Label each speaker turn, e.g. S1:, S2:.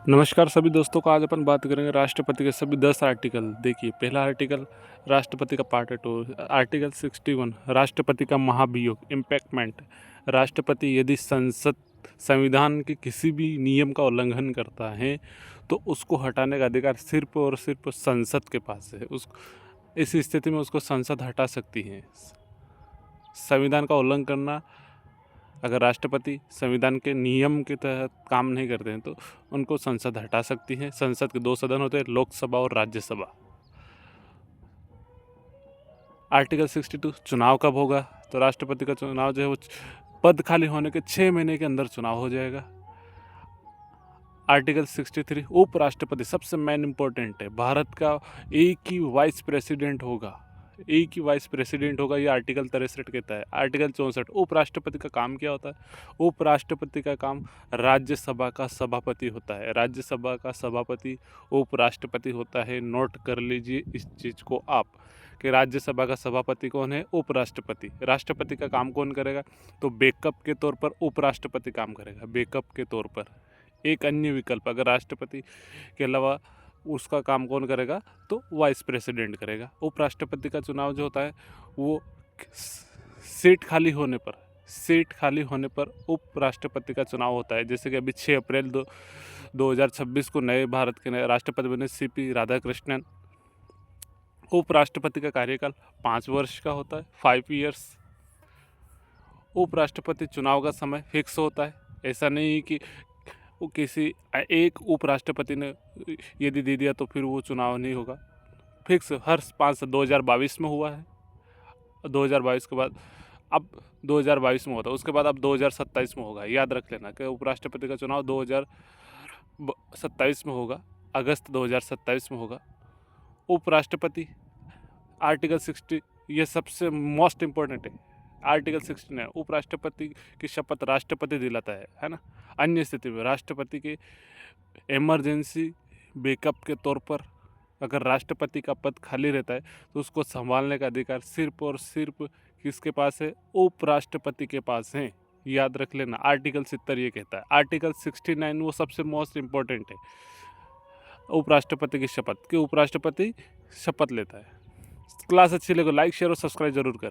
S1: नमस्कार सभी दोस्तों को। आज अपन बात करेंगे राष्ट्रपति के सभी 10 आर्टिकल। देखिए, पहला आर्टिकल राष्ट्रपति का पार्ट 2, आर्टिकल 61 राष्ट्रपति का महाभियोग इम्पैक्टमेंट। राष्ट्रपति यदि संविधान के किसी भी नियम का उल्लंघन करता है तो उसको हटाने का अधिकार सिर्फ और सिर्फ संसद के पास है। इस स्थिति में उसको संसद हटा सकती है। संविधान का उल्लंघन करना, अगर राष्ट्रपति संविधान के नियम के तहत काम नहीं करते हैं तो उनको संसद हटा सकती है। संसद के 2 सदन होते हैं, लोकसभा और राज्यसभा। आर्टिकल 62 चुनाव कब होगा, तो राष्ट्रपति का चुनाव जो है वो पद खाली होने के 6 महीने के अंदर चुनाव हो जाएगा। आर्टिकल 63 उपराष्ट्रपति सबसे मेन इम्पोर्टेंट है। भारत का एक ही वाइस प्रेसिडेंट होगा, ये आर्टिकल 63 कहता है। आर्टिकल 64 उपराष्ट्रपति का काम क्या होता है। उपराष्ट्रपति का काम राज्यसभा का सभापति होता है। राज्यसभा का सभापति उपराष्ट्रपति होता है। नोट कर लीजिए इस चीज़ को आप, कि राज्यसभा का सभापति कौन है, उपराष्ट्रपति। राष्ट्रपति का काम कौन करेगा, तो बैकअप के तौर पर उपराष्ट्रपति काम करेगा। बैकअप के तौर पर एक अन्य विकल्प, अगर राष्ट्रपति के अलावा उसका काम कौन करेगा, तो वाइस प्रेसिडेंट करेगा। उपराष्ट्रपति का चुनाव जो होता है वो सीट खाली होने पर उपराष्ट्रपति का चुनाव होता है। जैसे कि अभी 6 अप्रैल 2026 को नए भारत के नए राष्ट्रपति बने CP राधाकृष्णन। उपराष्ट्रपति का कार्यकाल 5 वर्ष का होता है, 5 ईयर्स। उपराष्ट्रपति चुनाव का समय फिक्स होता है। ऐसा नहीं कि वो किसी एक उपराष्ट्रपति ने यदि दे दिया तो फिर वो चुनाव नहीं होगा। फिक्स हर 5 2022 में हुआ है। 2022 के बाद अब 2022 में होता है, उसके बाद अब 2027 में होगा। याद रख लेना कि उपराष्ट्रपति का चुनाव 2027 में होगा, अगस्त 2027 में होगा। उपराष्ट्रपति आर्टिकल 60 ये सबसे मोस्ट इम्पोर्टेंट है। आर्टिकल 16 है, उपराष्ट्रपति की शपथ राष्ट्रपति दिलाता है ना। अन्य स्थिति में राष्ट्रपति के इमरजेंसी बैकअप के तौर पर अगर राष्ट्रपति का पद खाली रहता है तो उसको संभालने का अधिकार सिर्फ और सिर्फ किसके पास है, उपराष्ट्रपति के पास है। याद रख लेना, आर्टिकल 70 ये कहता है। आर्टिकल 69 वो सबसे मोस्ट इम्पोर्टेंट है, उपराष्ट्रपति की शपथ, कि उपराष्ट्रपति शपथ लेता है। क्लास अच्छी लगे लाइक शेयर और सब्सक्राइब जरूर करें।